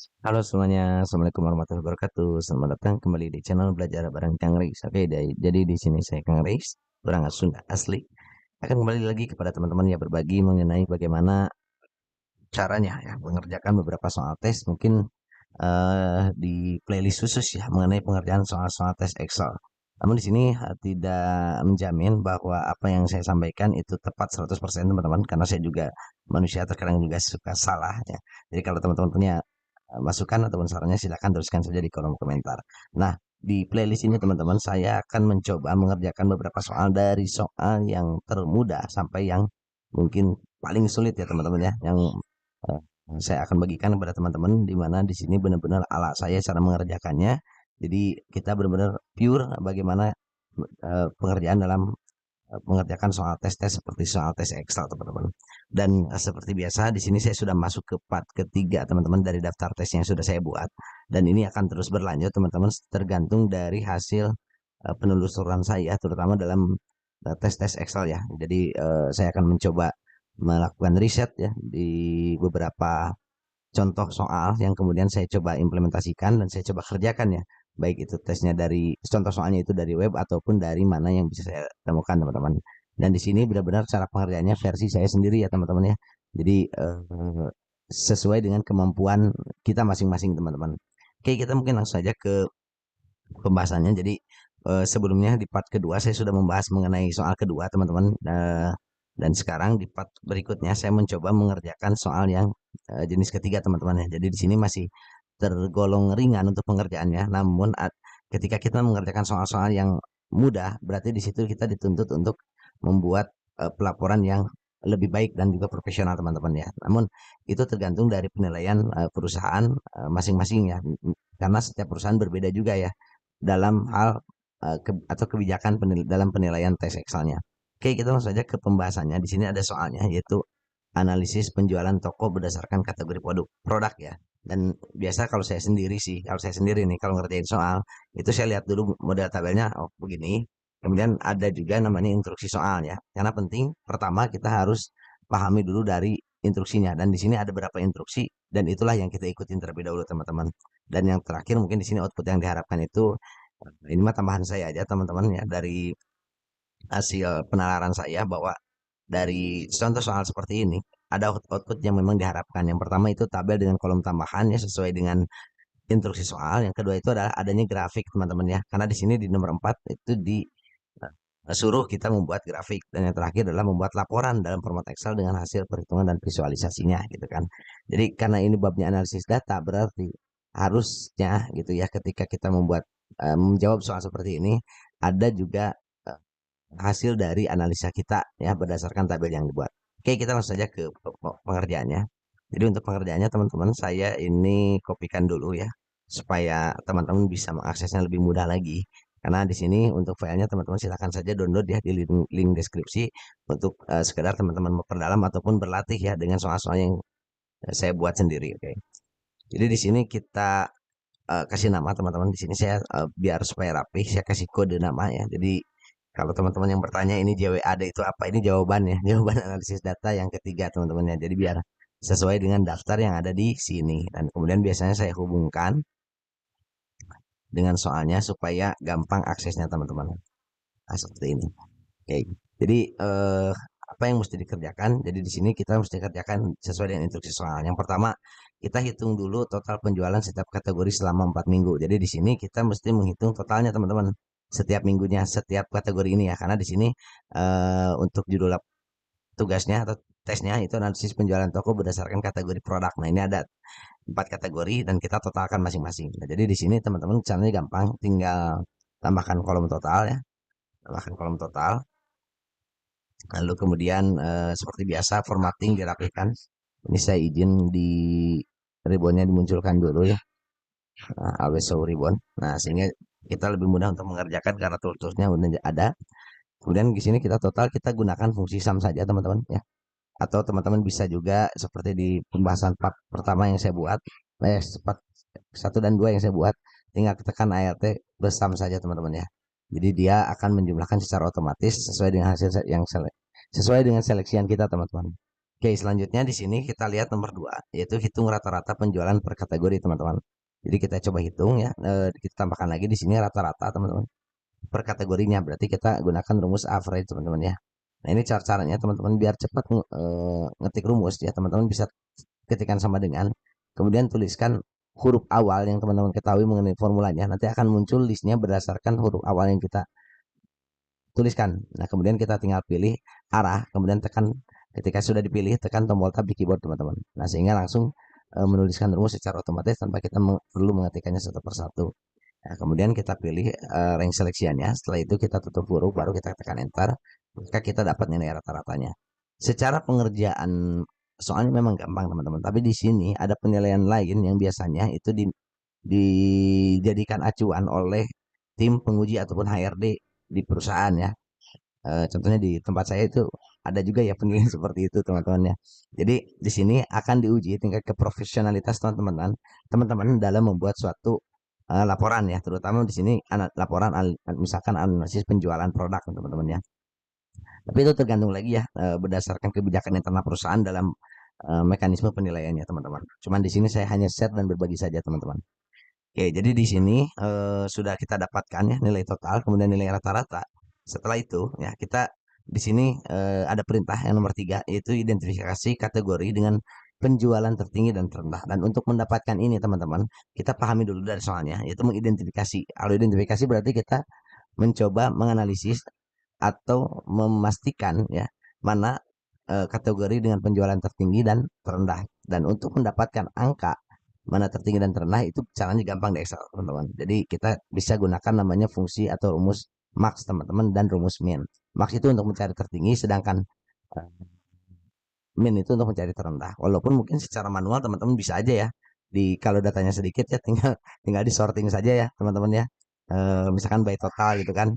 Halo semuanya, Assalamualaikum warahmatullahi wabarakatuh. Selamat datang kembali di channel Belajar Bareng Kang Reis. Oke, jadi di sini saya Kang Reis, orang Sunda asli. Akan kembali lagi kepada teman-teman yang berbagi mengenai bagaimana caranya ya mengerjakan beberapa soal tes, mungkin di playlist khusus ya mengenai pengerjaan soal-soal tes Excel. Namun di sini tidak menjamin bahwa apa yang saya sampaikan itu tepat 100% teman-teman, karena saya juga manusia terkadang juga suka salah ya. Jadi kalau teman-teman punya masukan ataupun sarannya silakan tuliskan saja di kolom komentar. Nah, di playlist ini teman-teman saya akan mencoba mengerjakan beberapa soal dari soal yang termudah sampai yang mungkin paling sulit ya teman-teman ya, yang eh, saya akan bagikan kepada teman-teman di mana di sini benar-benar ala saya cara mengerjakannya. Jadi kita benar-benar pure bagaimana pengerjaan dalam mengerjakan soal tes-tes seperti soal tes Excel teman-teman. Dan seperti biasa di sini saya sudah masuk ke part ketiga teman-teman dari daftar tes yang sudah saya buat. Dan ini akan terus berlanjut teman-teman tergantung dari hasil penelusuran saya terutama dalam tes-tes Excel ya. Jadi saya akan mencoba melakukan riset ya di beberapa contoh soal yang kemudian saya coba implementasikan dan saya coba kerjakan ya. Baik itu tesnya dari contoh soalnya itu dari web ataupun dari mana yang bisa saya temukan teman-teman. Dan di sini benar-benar cara pengerjaannya versi saya sendiri ya teman-teman ya. Jadi sesuai dengan kemampuan kita masing-masing teman-teman. Oke, kita mungkin langsung saja ke pembahasannya. Jadi sebelumnya di part kedua saya sudah membahas mengenai soal kedua teman-teman. Dan sekarang di part berikutnya saya mencoba mengerjakan soal yang jenis ketiga teman-teman ya. Jadi di sini masih tergolong ringan untuk pengerjaannya. Namun ketika kita mengerjakan soal-soal yang mudah, berarti di situ kita dituntut untuk membuat pelaporan yang lebih baik dan juga profesional teman-teman ya. Namun itu tergantung dari penilaian perusahaan masing-masing ya. Karena setiap perusahaan berbeda juga ya dalam hal atau kebijakan dalam penilaian tes Excelnya. Oke, kita langsung saja ke pembahasannya. Di sini ada soalnya yaitu analisis penjualan toko berdasarkan kategori produk ya. Dan biasa kalau saya sendiri sih, kalau saya sendiri nih kalau ngerjain soal itu saya lihat dulu model tabelnya, oh begini. Kemudian ada juga namanya instruksi soal ya. Karena penting pertama kita harus pahami dulu dari instruksinya dan di sini ada beberapa instruksi dan itulah yang kita ikutin terlebih dahulu teman-teman. Dan yang terakhir mungkin di sini output yang diharapkan itu ini mah tambahan saya aja teman-teman ya dari hasil penalaran saya bahwa dari contoh soal seperti ini ada output yang memang diharapkan. Yang pertama itu tabel dengan kolom tambahan ya sesuai dengan instruksi soal. Yang kedua itu adalah adanya grafik teman-teman ya. Karena di sini di nomor 4 itu suruh kita membuat grafik dan yang terakhir adalah membuat laporan dalam format Excel dengan hasil perhitungan dan visualisasinya gitu kan. Jadi karena ini babnya analisis data berarti harusnya gitu ya ketika kita membuat menjawab soal seperti ini ada juga eh, hasil dari analisa kita ya berdasarkan tabel yang dibuat. Oke, kita langsung saja ke pengerjaannya. Jadi untuk pengerjaannya teman-teman saya ini kopikan dulu ya supaya teman-teman bisa mengaksesnya lebih mudah lagi. Karena di sini untuk filenya teman-teman silakan saja download ya di link deskripsi untuk sekedar teman-teman memperdalam ataupun berlatih ya dengan soal-soal yang saya buat sendiri. Oke. Jadi di sini kita kasih nama teman-teman. Di sini saya biar supaya rapi saya kasih kode nama ya. Jadi kalau teman-teman yang bertanya ini JWAD itu apa? Ini jawabannya, jawaban analisis data yang ketiga teman-teman ya. Jadi biar sesuai dengan daftar yang ada di sini. Dan kemudian biasanya saya hubungkan dengan soalnya supaya gampang aksesnya teman-teman. Nah, seperti ini. Oke. Jadi apa yang mesti dikerjakan? Jadi di sini kita mesti kerjakan sesuai dengan instruksi soal. Yang pertama, kita hitung dulu total penjualan setiap kategori selama 4 minggu. Jadi di sini kita mesti menghitung totalnya teman-teman. Setiap minggunya, setiap kategori ini ya. Karena di sini untuk judul tugasnya atau tesnya itu analisis penjualan toko berdasarkan kategori produk. Nah, ini ada 4 kategori dan kita totalkan masing-masing. Nah, jadi di sini teman-teman caranya gampang, tinggal tambahkan kolom total ya, tambahkan kolom total. Lalu kemudian seperti biasa formatting dirapikan. Ini saya izin di ribbonnya dimunculkan dulu ya, always show ribbon. Nah, sehingga kita lebih mudah untuk mengerjakan karena tool-toolsnya udah ada. Kemudian di sini kita total kita gunakan fungsi sum saja teman-teman ya. Atau teman-teman bisa juga seperti di pembahasan part pertama yang saya buat, part 1 dan 2 yang saya buat, tinggal tekan ALT bersam saja teman-teman ya. Jadi dia akan menjumlahkan secara otomatis sesuai dengan hasil yang sesuai dengan seleksian kita teman-teman. Oke, selanjutnya di sini kita lihat nomor 2, yaitu hitung rata-rata penjualan per kategori, teman-teman. Jadi kita coba hitung ya, kita tambahkan lagi di sini rata-rata, teman-teman. Per kategorinya berarti kita gunakan rumus average, teman-teman ya. Nah, ini caranya teman-teman biar cepat ngetik rumus ya, teman-teman bisa ketikkan sama dengan, kemudian tuliskan huruf awal yang teman-teman ketahui mengenai formulanya. Nanti akan muncul listnya berdasarkan huruf awal yang kita tuliskan. Nah, kemudian kita tinggal pilih arah, kemudian tekan, ketika sudah dipilih tekan tombol tab di keyboard, teman-teman. Nah, sehingga langsung menuliskan rumus secara otomatis tanpa kita perlu mengetikkannya satu persatu. Nah, kemudian kita pilih range seleksiannya. Setelah itu kita tutup huruf, baru kita tekan enter, maka kita dapat nilai rata-ratanya. Secara pengerjaan soalnya memang gampang, teman-teman. Tapi di sini ada penilaian lain yang biasanya itu dijadikan acuan oleh tim penguji ataupun HRD di perusahaan ya. Contohnya di tempat saya itu ada juga ya penilaian seperti itu, teman-teman ya. Jadi di sini akan diuji tingkat keprofesionalitas teman-teman dalam membuat suatu laporan ya, terutama di sini laporan misalkan analisis penjualan produk, teman-teman ya. Tapi itu tergantung lagi ya, berdasarkan kebijakan internal perusahaan dalam mekanisme penilaiannya, teman-teman. Cuman di sini saya hanya share dan berbagi saja, teman-teman. Oke, jadi di sini sudah kita dapatkan ya nilai total, kemudian nilai rata-rata. Setelah itu ya kita di sini ada perintah yang nomor 3, yaitu identifikasi kategori dengan penjualan tertinggi dan terendah. Dan untuk mendapatkan ini, teman-teman, kita pahami dulu dari soalnya, yaitu mengidentifikasi. Kalau identifikasi berarti kita mencoba menganalisis atau memastikan ya mana kategori dengan penjualan tertinggi dan terendah. Dan untuk mendapatkan angka mana tertinggi dan terendah itu caranya gampang di Excel, teman-teman. Jadi kita bisa gunakan namanya fungsi atau rumus max, teman-teman, dan rumus min. Max itu untuk mencari tertinggi, sedangkan eh, min itu untuk mencari terendah. Walaupun mungkin secara manual teman-teman bisa aja ya. Di kalau datanya sedikit ya tinggal tinggal di sorting saja ya, teman-teman ya. Misalkan by total gitu kan.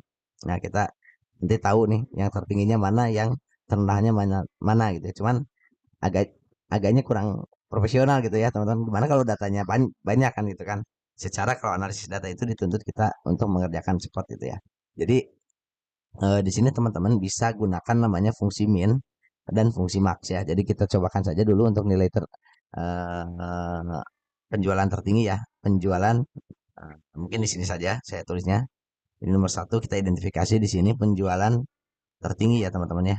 Nah, kita nanti tahu nih yang tertingginya mana, yang terendahnya mana mana gitu ya. Cuman agak agaknya kurang profesional gitu ya, teman-teman. Gimana kalau datanya banyak kan gitu kan. Secara kalau analisis data itu dituntut kita untuk mengerjakan cepat gitu ya. Jadi di sini teman-teman bisa gunakan namanya fungsi min dan fungsi max ya. Jadi kita cobakan saja dulu untuk nilai eh, penjualan tertinggi ya. Penjualan mungkin di sini saja saya tulisnya. Ini nomor 1 kita identifikasi di sini penjualan tertinggi ya, teman-teman ya.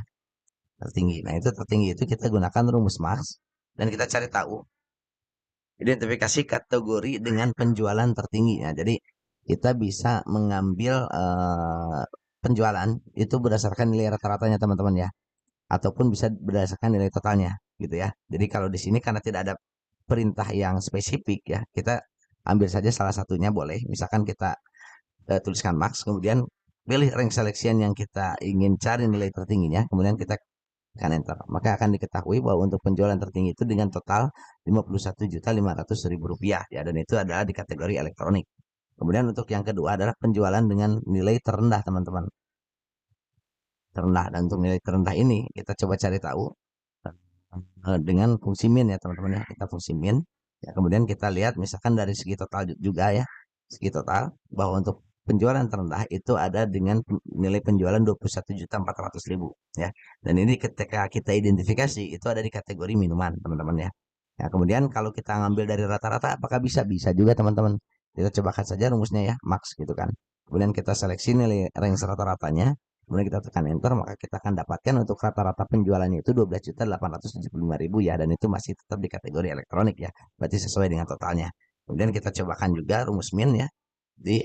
Tertinggi. Nah, itu tertinggi itu kita gunakan rumus max dan kita cari tahu identifikasi kategori dengan penjualan tertinggi. Nah, jadi kita bisa mengambil penjualan itu berdasarkan nilai rata-ratanya, teman-teman ya, ataupun bisa berdasarkan nilai totalnya gitu ya. Jadi kalau di sini karena tidak ada perintah yang spesifik ya, kita ambil saja salah satunya boleh. Misalkan kita tuliskan max, kemudian pilih rank selection yang kita ingin cari nilai tertingginya, kemudian kita tekan enter. Maka akan diketahui bahwa untuk penjualan tertinggi itu dengan total Rp51.500.000 ya, dan itu adalah di kategori elektronik. Kemudian untuk yang kedua adalah penjualan dengan nilai terendah, teman-teman. Terendah, dan untuk nilai terendah ini kita coba cari tahu dengan fungsi min ya, teman-teman ya. Kita fungsi min ya, kemudian kita lihat misalkan dari segi total juga ya, segi total, bahwa untuk penjualan terendah itu ada dengan nilai penjualan 21.400.000 ya. Dan ini ketika kita identifikasi itu ada di kategori minuman, teman-teman ya. Ya, kemudian kalau kita ngambil dari rata-rata apakah bisa? Bisa juga, teman-teman. Kita cobakan saja rumusnya ya, max gitu kan. Kemudian kita seleksi nilai range rata-ratanya, kemudian kita tekan enter, maka kita akan dapatkan untuk rata-rata penjualannya itu 12.875.000 ya, dan itu masih tetap di kategori elektronik ya, berarti sesuai dengan totalnya. Kemudian kita cobakan juga rumus min ya di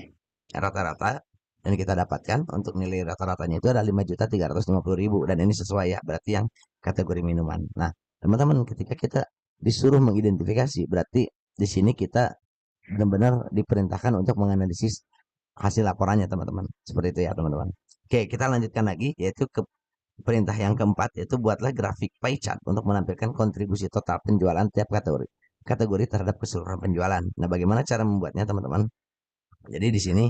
rata-rata, dan kita dapatkan untuk nilai rata-ratanya itu ada 5.350.000, dan ini sesuai ya, berarti yang kategori minuman. Nah, teman-teman, ketika kita disuruh mengidentifikasi, berarti di sini kita benar-benar diperintahkan untuk menganalisis hasil laporannya, teman-teman. Seperti itu ya, teman-teman. Oke, kita lanjutkan lagi, yaitu ke perintah yang keempat, yaitu buatlah grafik pie chart untuk menampilkan kontribusi total penjualan tiap kategori terhadap keseluruhan penjualan. Nah, bagaimana cara membuatnya, teman-teman? Jadi di sini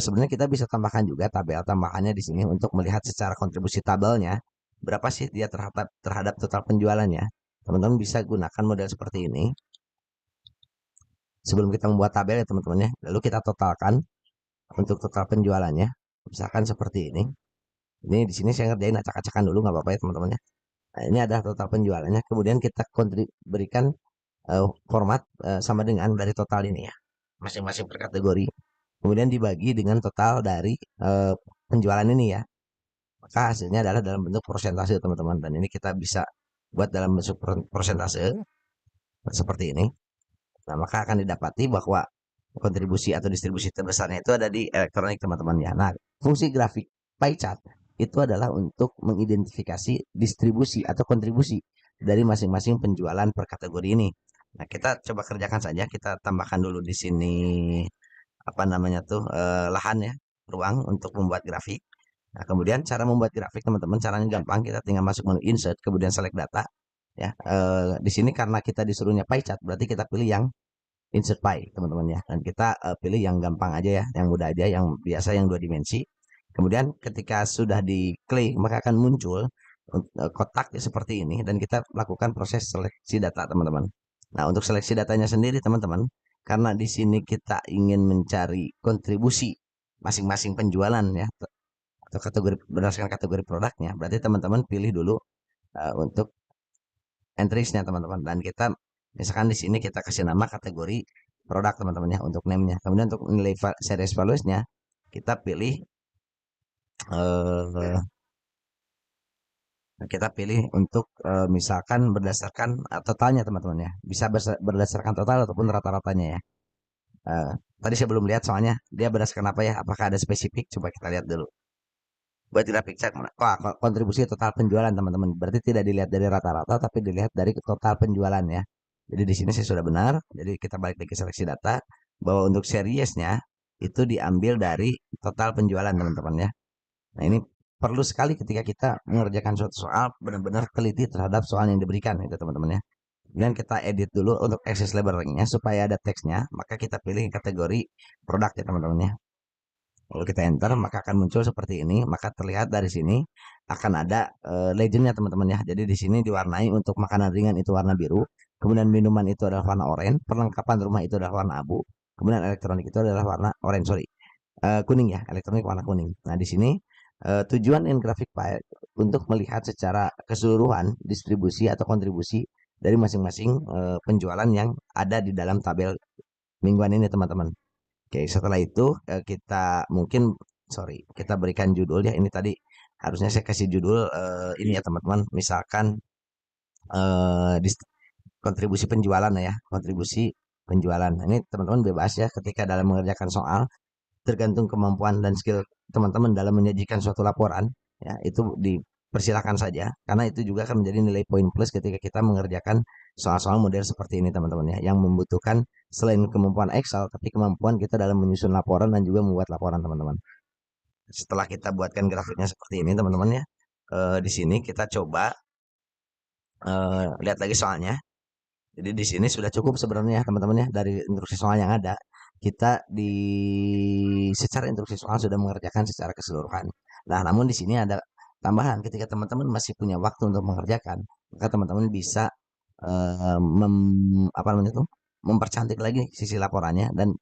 sebenarnya kita bisa tambahkan juga tabel tambahannya di sini untuk melihat secara kontribusi tabelnya berapa sih dia terhadap total penjualannya. Teman-teman bisa gunakan model seperti ini sebelum kita membuat tabel ya, teman-teman ya. Lalu kita totalkan untuk total penjualannya. Misalkan seperti ini. Ini di sini saya ngerjain acak-acakan dulu, nggak apa-apa ya, teman-teman ya. Nah, ini adalah total penjualannya. Kemudian kita berikan format sama dengan dari total ini ya, masing-masing per kategori. Kemudian dibagi dengan total dari penjualan ini ya. Maka hasilnya adalah dalam bentuk persentase teman-teman. Dan ini kita bisa buat dalam bentuk persentase seperti ini. Nah, maka akan didapati bahwa kontribusi atau distribusi terbesarnya itu ada di elektronik teman-teman ya. Nah, fungsi grafik pie chart itu adalah untuk mengidentifikasi distribusi atau kontribusi dari masing-masing penjualan per kategori ini. Nah, kita coba kerjakan saja. Kita tambahkan dulu di sini apa namanya tuh lahan ya, ruang untuk membuat grafik. Nah, kemudian cara membuat grafik teman-teman caranya gampang. Kita tinggal masuk menu insert, kemudian select data ya. Di sini karena kita disuruhnya pie chart, berarti kita pilih yang insert pie teman-teman ya, dan kita pilih yang gampang aja ya, yang mudah aja, yang biasa, yang dua dimensi. Kemudian ketika sudah diklik maka akan muncul kotak ya, seperti ini, dan kita lakukan proses seleksi data teman-teman. Nah, untuk seleksi datanya sendiri teman-teman, karena di sini kita ingin mencari kontribusi masing-masing penjualan ya, atau kategori berdasarkan kategori produknya, berarti teman-teman pilih dulu untuk entries-nya teman-teman, dan kita misalkan di sini kita kasih nama kategori produk teman-teman ya untuk name-nya. Kemudian untuk nilai series values-nya kita pilih eh, untuk misalkan berdasarkan totalnya teman-teman ya. Bisa berdasarkan total ataupun rata-ratanya ya. Eh, Tadi saya belum lihat soalnya dia berdasarkan apa ya? Apakah ada spesifik? Coba kita lihat dulu. Buat grafik cek, wah, kontribusi total penjualan teman-teman. Berarti tidak dilihat dari rata-rata, tapi dilihat dari total penjualan ya. Jadi di sini saya sudah benar. Jadi kita balik lagi ke seleksi data bahwa untuk seriesnya itu diambil dari total penjualan teman-teman ya. Nah, ini perlu sekali ketika kita mengerjakan suatu soal, benar-benar teliti terhadap soal yang diberikan itu teman-teman ya. Kemudian kita edit dulu untuk access labeling-nya supaya ada teksnya, maka kita pilih kategori produk ya teman-teman ya. Kalau kita enter maka akan muncul seperti ini. Maka terlihat dari sini akan ada legendnya teman-teman ya. Jadi di sini diwarnai untuk makanan ringan itu warna biru, kemudian minuman itu adalah warna oranye, perlengkapan rumah itu adalah warna abu, kemudian elektronik itu adalah warna orange, sorry, kuning ya, elektronik warna kuning. Nah, di sini tujuan infografik Pak untuk melihat secara keseluruhan distribusi atau kontribusi dari masing-masing penjualan yang ada di dalam tabel mingguan ini teman-teman. Oke, setelah itu kita mungkin, sorry, kita berikan judul ya. Ini tadi harusnya saya kasih judul ini ya teman-teman. Misalkan eh, dis- kontribusi penjualan ya, kontribusi penjualan. Nah, ini teman-teman bebas ya ketika dalam mengerjakan soal, tergantung kemampuan dan skill teman-teman dalam menyajikan suatu laporan ya, itu dipersilakan saja, karena itu juga akan menjadi nilai poin plus ketika kita mengerjakan soal-soal model seperti ini teman-teman ya, yang membutuhkan selain kemampuan Excel tapi kemampuan kita dalam menyusun laporan dan juga membuat laporan teman-teman. Setelah kita buatkan grafiknya seperti ini teman-teman ya, di sini kita coba lihat lagi soalnya. Jadi di sini sudah cukup sebenarnya ya teman-teman ya, dari instruksi soal yang ada. Kita secara instruksi soal sudah mengerjakan secara keseluruhan. Nah, namun di sini ada tambahan, ketika teman-teman masih punya waktu untuk mengerjakan, maka teman-teman bisa apa namanya itu, mempercantik lagi sisi laporannya, dan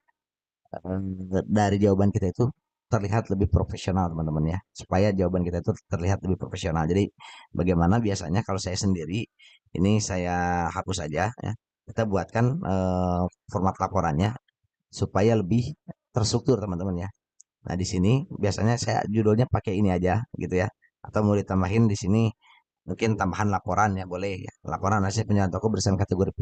dari jawaban kita itu terlihat lebih profesional teman-teman ya, supaya jawaban kita itu terlihat lebih profesional. Jadi bagaimana biasanya kalau saya sendiri ini saya hapus aja ya, kita buatkan format laporannya supaya lebih terstruktur teman-teman ya. Nah, di sini biasanya saya judulnya pakai ini aja gitu ya, atau mau ditambahin di sini mungkin tambahan laporan ya, boleh ya, laporan hasil penjualan toko berdasarkan kategori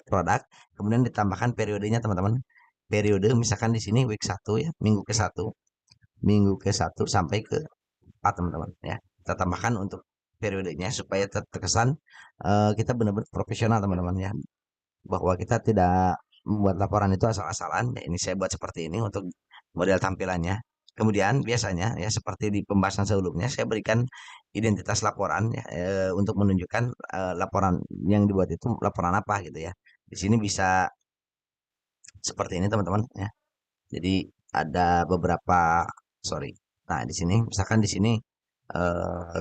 produk, kemudian ditambahkan periodenya teman-teman. Periode misalkan di sini week 1 ya, minggu ke 1 sampai ke 4 teman-teman ya. Kita tambahkan untuk periodenya supaya terkesan kita benar-benar profesional teman-teman ya, bahwa kita tidak membuat laporan itu asal-asalan. Ya, ini saya buat seperti ini untuk model tampilannya. Kemudian biasanya ya seperti di pembahasan sebelumnya saya berikan identitas laporan ya, untuk menunjukkan laporan yang dibuat itu laporan apa gitu ya. Di sini bisa seperti ini teman-teman ya. Jadi ada beberapa, sorry. Nah, di sini misalkan di sini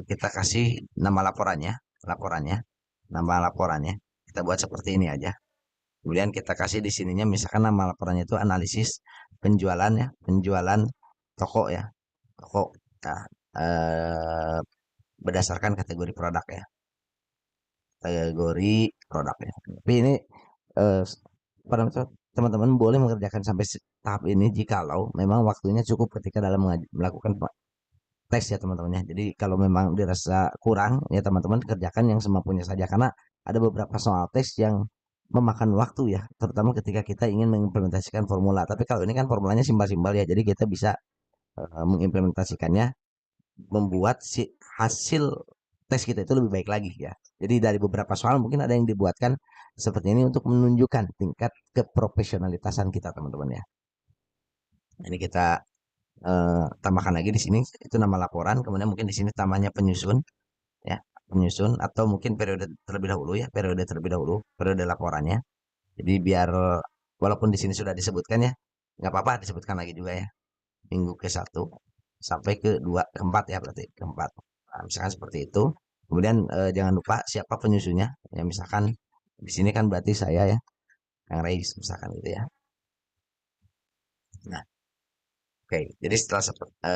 kita kasih nama laporannya, nama laporannya. Kita buat seperti ini aja. Kemudian kita kasih di sininya misalkan nama laporannya itu analisis penjualan ya, penjualan toko ya, toko. Nah, berdasarkan kategori produk ya. kategori produknya. Tapi ini eh, pada teman-teman boleh mengerjakan sampai tahap ini jikalau memang waktunya cukup ketika dalam melakukan tes ya teman-teman ya. Jadi kalau memang dirasa kurang ya teman-teman kerjakan yang semampunya saja karena ada beberapa soal tes yang memakan waktu ya, terutama ketika kita ingin mengimplementasikan formula. Tapi kalau ini kan formulanya simpel-simpel ya, jadi kita bisa mengimplementasikannya, membuat si hasil tes kita itu lebih baik lagi ya. Jadi dari beberapa soal mungkin ada yang dibuatkan seperti ini untuk menunjukkan tingkat keprofesionalitasan kita teman-teman ya. Ini kita tambahkan lagi di sini itu nama laporan, kemudian mungkin di sini tambahnya penyusun ya, penyusun atau mungkin periode terlebih dahulu ya, periode terlebih dahulu, periode laporannya. Jadi biar walaupun di sini sudah disebutkan ya, nggak apa-apa disebutkan lagi juga ya. Minggu ke-1 sampai ke-2, ke-4 ya berarti ke-4. Nah, misalkan seperti itu. Kemudian jangan lupa siapa penyusunnya. Ya misalkan di sini kan berarti saya ya, yang Reis misalkan gitu ya. Nah, oke, jadi setelah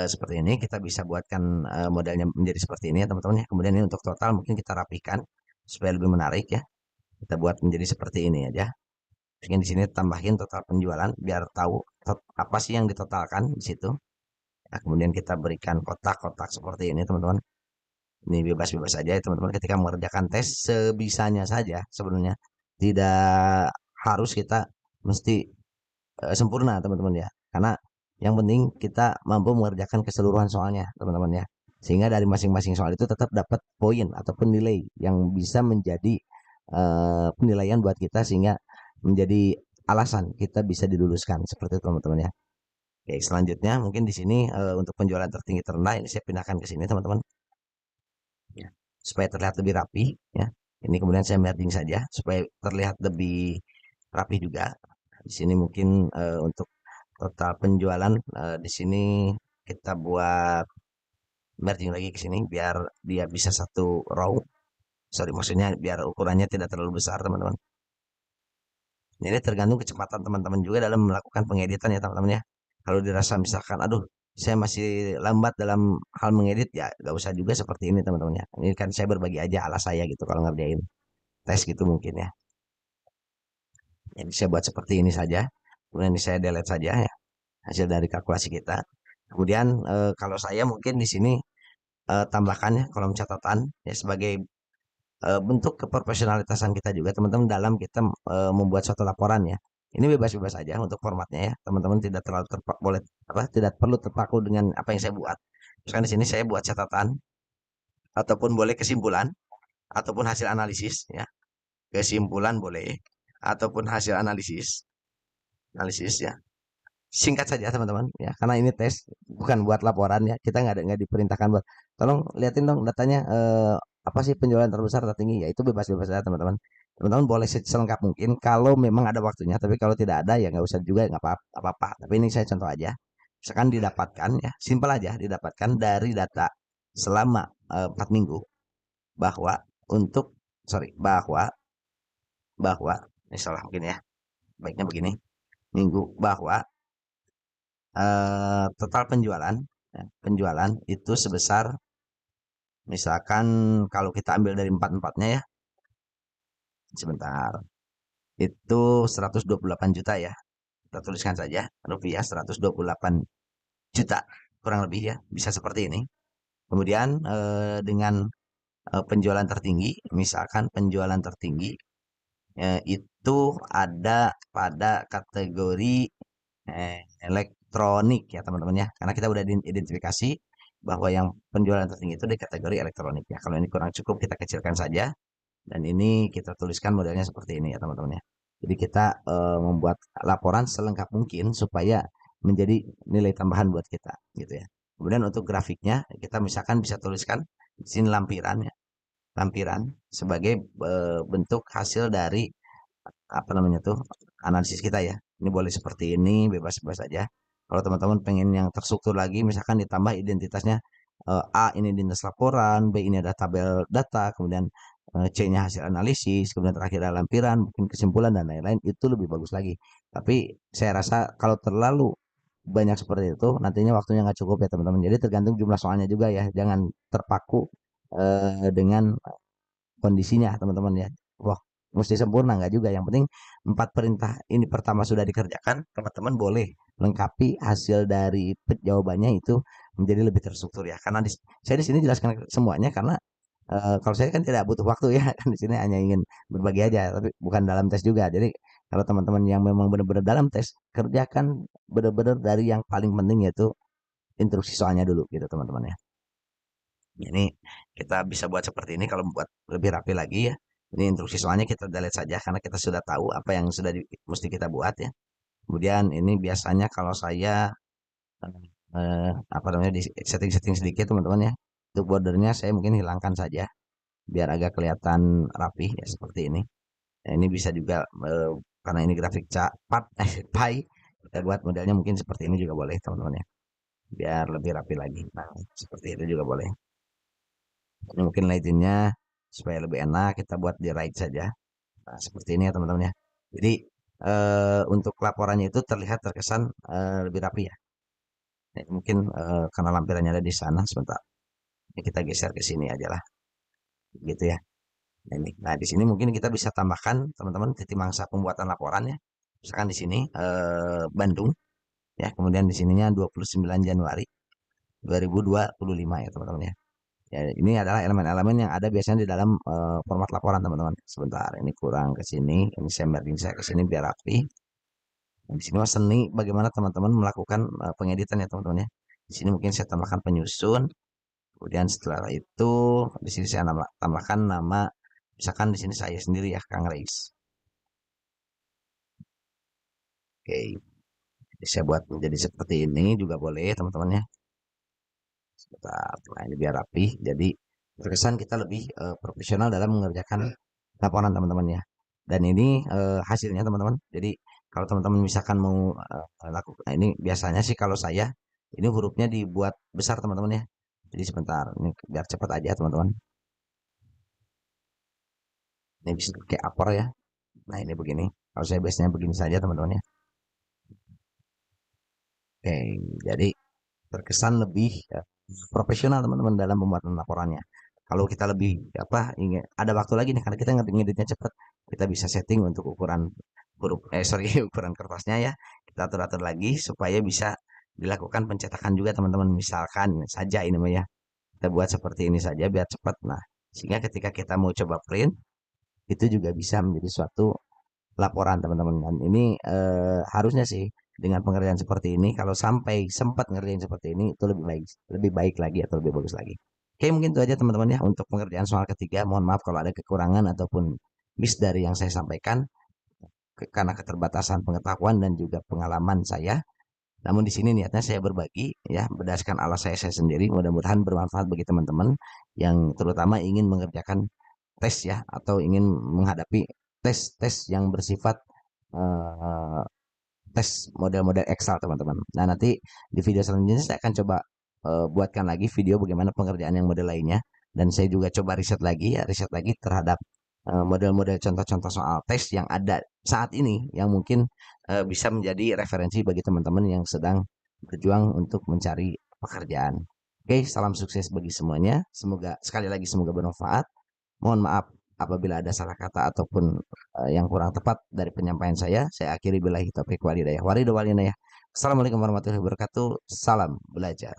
seperti ini kita bisa buatkan modelnya menjadi seperti ini ya teman-teman ya. Kemudian ini untuk total mungkin kita rapikan supaya lebih menarik ya. Kita buat menjadi seperti ini aja. Mungkin di sini tambahin total penjualan biar tahu apa sih yang ditotalkan di situ. Nah, kemudian kita berikan kotak-kotak seperti ini teman-teman. Ini bebas-bebas saja ya teman-teman ketika mengerjakan tes sebisanya saja sebenarnya. Tidak harus kita mesti sempurna teman-teman ya. Karena yang penting kita mampu mengerjakan keseluruhan soalnya teman-teman ya. Sehingga dari masing-masing soal itu tetap dapat poin ataupun nilai yang bisa menjadi penilaian buat kita sehingga menjadi alasan kita bisa diluluskan seperti itu teman-teman ya. Oke, selanjutnya mungkin di sini untuk penjualan tertinggi terendah ini saya pindahkan ke sini teman-teman ya, supaya terlihat lebih rapi ya. Ini kemudian saya merging saja supaya terlihat lebih rapi juga. Di sini mungkin untuk total penjualan di sini kita buat merging lagi ke sini biar dia bisa satu row. Sorry, maksudnya biar ukurannya tidak terlalu besar teman-teman. Ini tergantung kecepatan teman-teman juga dalam melakukan pengeditan ya teman-teman ya. Kalau dirasa misalkan, aduh, saya masih lambat dalam hal mengedit ya, gak usah juga seperti ini teman-teman ya. Ini kan saya berbagi aja alas saya gitu kalau ngerjain tes gitu mungkin ya. Jadi saya buat seperti ini saja. Kemudian ini saya delete saja ya hasil dari kalkulasi kita. Kemudian kalau saya mungkin di sini tambahkan ya kolom catatan ya sebagai bentuk keprofesionalitasan kita juga teman-teman dalam kita membuat suatu laporan ya. Ini bebas-bebas saja untuk formatnya ya. Teman-teman tidak terlalu boleh apa tidak perlu terpaku dengan apa yang saya buat. Misalkan di sini saya buat catatan ataupun boleh kesimpulan ataupun hasil analisis ya. Kesimpulan boleh ataupun hasil analisis. Analisis ya. Singkat saja teman-teman ya karena ini tes bukan buat laporan ya, kita nggak diperintahkan buat tolong liatin dong datanya apa sih penjualan terbesar tertinggi ya, itu bebas-bebas saja teman-teman. Teman-teman boleh selengkap mungkin kalau memang ada waktunya, tapi kalau tidak ada ya nggak usah juga, nggak apa-apa. Tapi ini saya contoh aja, misalkan didapatkan ya simpel aja, didapatkan dari data selama 4 minggu bahwa untuk sorry bahwa ini salah mungkin ya, baiknya begini, minggu bahwa total penjualan ya, penjualan itu sebesar misalkan kalau kita ambil dari empat-empatnya ya, sebentar, itu 128 juta ya. Kita tuliskan saja rupiah 128 juta kurang lebih ya, bisa seperti ini. Kemudian dengan penjualan tertinggi, misalkan penjualan tertinggi itu ada pada kategori elektronik ya teman-teman ya. Karena kita udah identifikasi bahwa yang penjualan tertinggi itu di kategori elektronik ya. Kalau ini kurang cukup kita kecilkan saja dan ini kita tuliskan modelnya seperti ini ya teman-teman ya. Jadi kita membuat laporan selengkap mungkin supaya menjadi nilai tambahan buat kita gitu ya. Kemudian untuk grafiknya kita misalkan bisa tuliskan di sini lampiran ya. Lampiran sebagai bentuk hasil dari apa namanya tuh analisis kita ya. Ini boleh seperti ini, bebas-bebas saja. Kalau teman-teman pengen yang terstruktur lagi, misalkan ditambah identitasnya A ini dinas laporan, B ini ada tabel data, kemudian C-nya hasil analisis, kemudian terakhir ada lampiran, mungkin kesimpulan dan lain-lain, itu lebih bagus lagi. Tapi saya rasa kalau terlalu banyak seperti itu, nantinya waktunya nggak cukup ya teman-teman. Jadi tergantung jumlah soalnya juga ya, jangan terpaku dengan kondisinya teman-teman ya. Wah, mesti sempurna nggak juga. Yang penting 4 perintah ini pertama sudah dikerjakan, teman-teman boleh lengkapi hasil dari jawabannya itu menjadi lebih terstruktur ya. Karena saya di sini jelaskan semuanya karena kalau saya kan tidak butuh waktu ya, kan di sini hanya ingin berbagi aja, tapi bukan dalam tes juga. Jadi kalau teman-teman yang memang benar-benar dalam tes, kerjakan benar-benar dari yang paling penting yaitu instruksi soalnya dulu gitu teman-teman ya. Ini kita bisa buat seperti ini kalau buat lebih rapi lagi ya. Ini instruksi soalnya kita delete saja karena kita sudah tahu apa yang sudah mesti kita buat ya. Kemudian ini biasanya kalau saya apa namanya di setting-setting sedikit teman-teman ya. Untuk bordernya saya mungkin hilangkan saja biar agak kelihatan rapi ya seperti ini. Nah, ini bisa juga karena ini grafik cepat pie kita buat modelnya mungkin seperti ini juga boleh teman-teman ya. Biar lebih rapi lagi. Nah, seperti itu juga boleh. Ini mungkin lightingnya supaya lebih enak kita buat di right saja. Nah, seperti ini ya teman-teman ya. Jadi untuk laporannya itu terlihat terkesan lebih rapi ya. Nah, mungkin karena lampirannya ada di sana sebentar. Ini kita geser ke sini aja lah, gitu ya. Nah, ini. Nah, di sini mungkin kita bisa tambahkan teman-teman titik mangsa pembuatan laporan ya. Misalkan di sini Bandung ya, kemudian di sininya 29 Januari 2025 ya teman-teman ya. Ya, ini adalah elemen-elemen yang ada biasanya di dalam format laporan teman-teman. Sebentar, ini kurang ke sini, ini saya merging saya ke sini biar rapi. Nah, di sini mas seni bagaimana teman-teman melakukan pengeditan ya teman-teman ya. Di sini mungkin saya tambahkan penyusun. Kemudian setelah itu di sini saya tambahkan nama, misalkan di sini saya sendiri ya Kang Reis. Oke, jadi saya buat menjadi seperti ini juga boleh teman-teman ya. Sebentar, nah ini biar rapi. Jadi terkesan kita lebih profesional dalam mengerjakan laporan teman-teman ya. Dan ini hasilnya teman-teman. Jadi kalau teman-teman misalkan mau lakukan, nah ini biasanya sih kalau saya ini hurufnya dibuat besar teman-teman ya. Jadi sebentar, ini biar cepat aja teman-teman. Ini bisa pakai upper ya. Nah ini begini. Kalau saya biasanya begini saja teman-teman ya. Oke, jadi terkesan lebih profesional teman-teman dalam pembuatan laporannya. Kalau kita lebih apa ingin ada waktu lagi nih karena kita ngeditnya cepat, kita bisa setting untuk ukuran huruf sorry ukuran kertasnya ya. Kita atur-atur lagi supaya bisa dilakukan pencetakan juga teman-teman. Misalkan saja ini mah ya. Kita buat seperti ini saja biar cepat. Nah, sehingga ketika kita mau coba print itu juga bisa menjadi suatu laporan teman-teman. Dan ini harusnya sih dengan pengerjaan seperti ini kalau sampai sempat ngerjain seperti ini itu lebih baik lagi atau lebih bagus lagi. Oke, mungkin itu aja teman-teman ya untuk pengerjaan soal ketiga. Mohon maaf kalau ada kekurangan ataupun miss dari yang saya sampaikan karena keterbatasan pengetahuan dan juga pengalaman saya. Namun di sini niatnya saya berbagi ya berdasarkan alas saya sendiri. Mudah-mudahan bermanfaat bagi teman-teman yang terutama ingin mengerjakan tes ya atau ingin menghadapi tes-tes yang bersifat eh, tes model-model Excel teman-teman. Nah nanti di video selanjutnya saya akan coba buatkan lagi video bagaimana pengerjaan yang model lainnya dan saya juga coba riset lagi ya riset lagi terhadap model-model contoh-contoh soal tes yang ada saat ini yang mungkin bisa menjadi referensi bagi teman-teman yang sedang berjuang untuk mencari pekerjaan. Oke, salam sukses bagi semuanya. Semoga sekali lagi semoga bermanfaat. Mohon maaf apabila ada salah kata ataupun yang kurang tepat dari penyampaian saya. Saya akhiri billahi taufiq walhidayah. Waridho walinayah. Assalamualaikum warahmatullahi wabarakatuh. Salam belajar.